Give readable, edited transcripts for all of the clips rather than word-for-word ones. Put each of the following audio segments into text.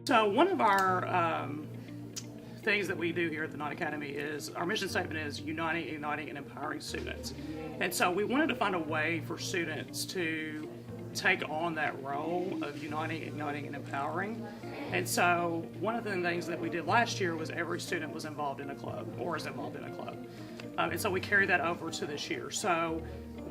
So one of our things that we do here at the Knight Academy is, our mission statement is uniting, igniting, and empowering students. And so we wanted to find a way for students to take on that role of uniting, igniting, and empowering. And so one of the things that we did last year was every student was involved in a club, or is involved in a club. And so we carried that over to this year. So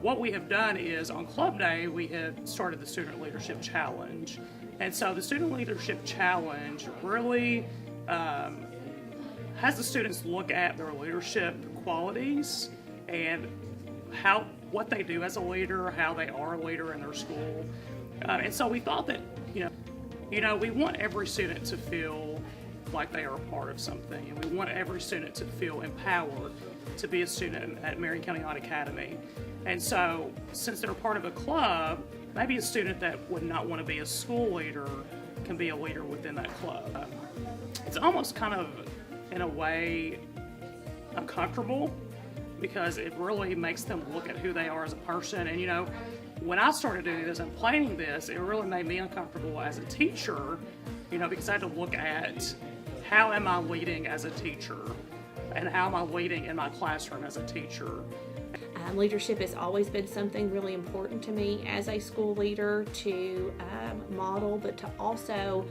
what we have done is, on Club Day, we have started the Student Leadership Challenge. And so the Student Leadership Challenge really has the students look at their leadership qualities and what they do as a leader, how they are a leader in their school. And so we thought that, we want every student to feel like they are a part of something, and we want every student to feel empowered to be a student at Marion County Knight Academy. And so, since they're part of a club, maybe a student that would not want to be a school leader can be a leader within that club. It's almost kind of, in a way, uncomfortable, because it really makes them look at who they are as a person. And when I started doing this and planning this, it really made me uncomfortable as a teacher, because I had to look at how am I leading as a teacher, and how am I leading in my classroom as a teacher. Leadership has always been something really important to me as a school leader, to model, but to also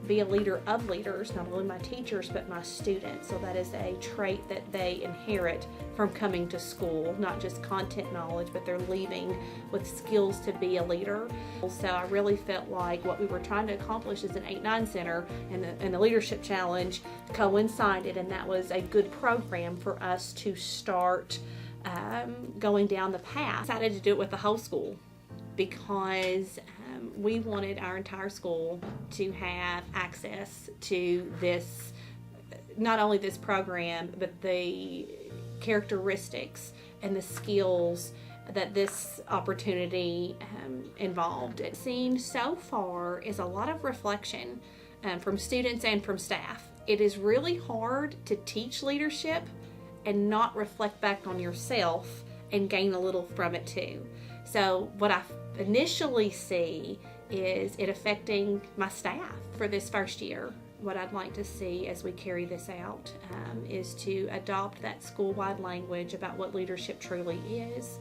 be a leader of leaders, not only my teachers, but my students. So that is a trait that they inherit from coming to school, not just content knowledge, but they're leaving with skills to be a leader. So I really felt like what we were trying to accomplish as an 8-9 center and the Leadership Challenge coincided, and that was a good program for us to start going down the path. I decided to do it with the whole school because we wanted our entire school to have access to this, not only this program, but the characteristics and the skills that this opportunity involved. It's seen so far is a lot of reflection from students and from staff. It is really hard to teach leadership and not reflect back on yourself and gain a little from it too. So what I initially see is it affecting my staff for this first year. What I'd like to see as we carry this out is to adopt that school-wide language about what leadership truly is.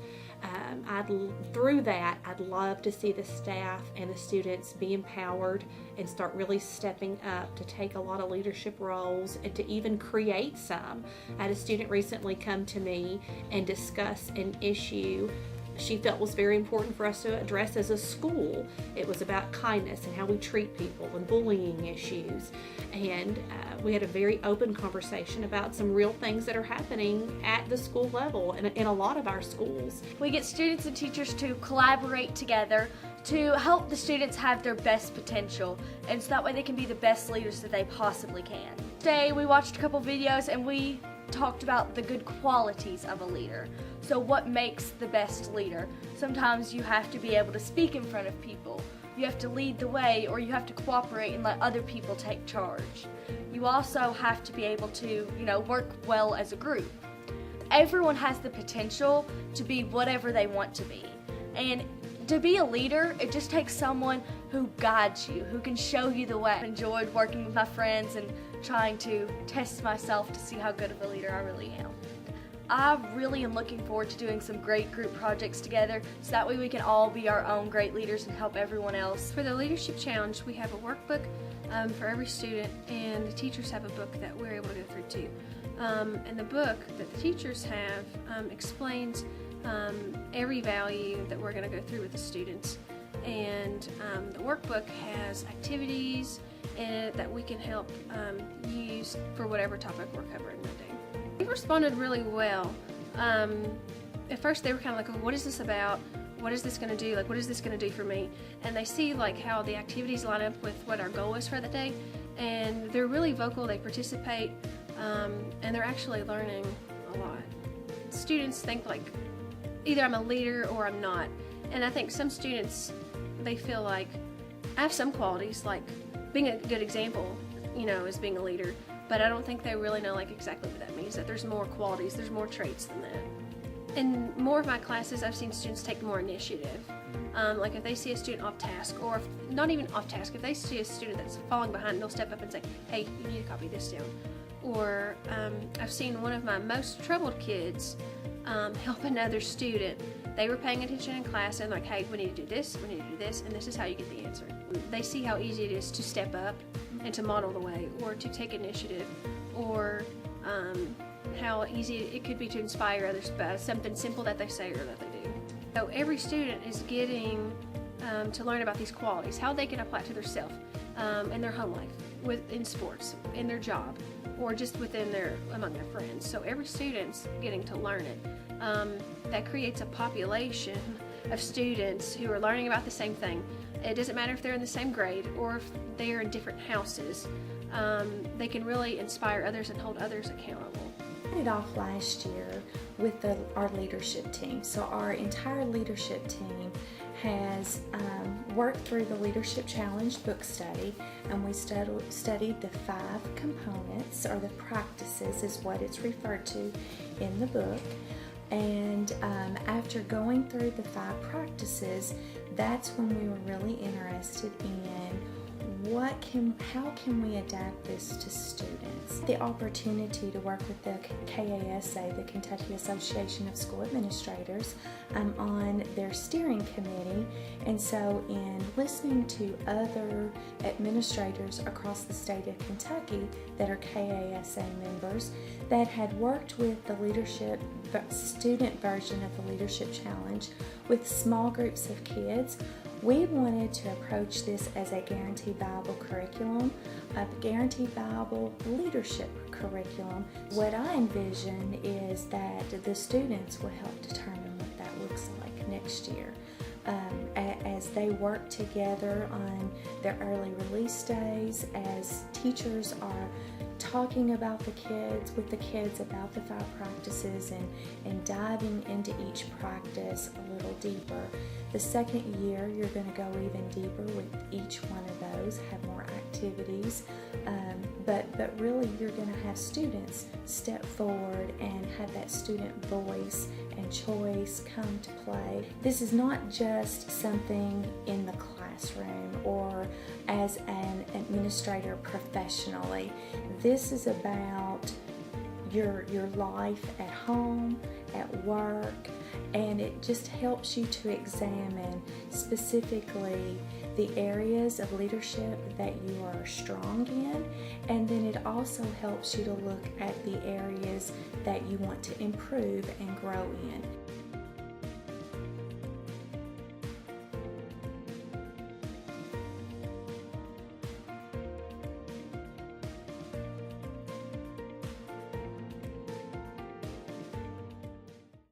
Through that, I'd love to see the staff and the students be empowered and start really stepping up to take a lot of leadership roles and to even create some. I had a student recently come to me and discuss an issue she felt was very important for us to address as a school. It was about kindness and how we treat people and bullying issues. And we had a very open conversation about some real things that are happening at the school level and in a lot of our schools. We get students and teachers to collaborate together to help the students have their best potential, and so that way they can be the best leaders that they possibly can. Today we watched a couple videos and we talked about the good qualities of a leader. So what makes the best leader? Sometimes you have to be able to speak in front of people. You have to lead the way, or you have to cooperate and let other people take charge. You also have to be able to, work well as a group. Everyone has the potential to be whatever they want to be. And to be a leader, it just takes someone who guides you, who can show you the way. I enjoyed working with my friends and trying to test myself to see how good of a leader I really am. I really am looking forward to doing some great group projects together, so that way we can all be our own great leaders and help everyone else. For the Leadership Challenge, we have a workbook for every student, and the teachers have a book that we're able to go through too. And the book that the teachers have explains every value that we're going to go through with the students. And the workbook has activities in it that we can help use for whatever topic we're covering that day. They responded really well. At first they were kind of like, oh, what is this about? What is this going to do? Like, what is this going to do for me? And they see how the activities line up with what our goal is for the day, and they're really vocal, they participate, and they're actually learning a lot. Students think either I'm a leader or I'm not, and I think some students, they feel like I have some qualities, like being a good example, as being a leader, but I don't think they really know exactly what that means, that there's more qualities, there's more traits than that. in more of my classes, I've seen students take more initiative. Like if they see a student off task, or if, not even off task, if they see a student that's falling behind, they'll step up and say, hey, you need to copy this down. Or I've seen one of my most troubled kids help another student. They were paying attention in class and like, hey, we need to do this, we need to do this, and this is how you get the answer. They see how easy it is to step up and to model the way, or to take initiative, or how easy it could be to inspire others by something simple that they say or that they do. So every student is getting to learn about these qualities, how they can apply it to themselves in their home life, in sports, in their job, or just among their friends. So every student's getting to learn it. That creates a population of students who are learning about the same thing. It doesn't matter if they're in the same grade or if they are in different houses. They can really inspire others and hold others accountable. We started off last year with our leadership team. So our entire leadership team has worked through the Leadership Challenge book study, and we studied the 5 components, or the practices is what it's referred to in the book. And after going through the 5 practices, that's when we were really interested in how can we adapt this to students. The opportunity to work with the KASA, the Kentucky Association of School Administrators, on their steering committee, and so in listening to other administrators across the state of Kentucky that are KASA members that had worked with the student version of the Leadership Challenge with small groups of kids, we wanted to approach this as a Guaranteed Viable curriculum, a Guaranteed Viable leadership curriculum. What I envision is that the students will help determine what that looks like next year. As they work together on their early release days, as teachers are talking about with the kids about the 5 practices and diving into each practice a little deeper. The second year, you're going to go even deeper with each one of those, have more activities, but really you're going to have students step forward and have that student voice and choice come to play. This is not just something in the classroom or as an administrator professionally. This is about your life at home, at work, and it just helps you to examine specifically the areas of leadership that you are strong in, and then it also helps you to look at the areas that you want to improve and grow in.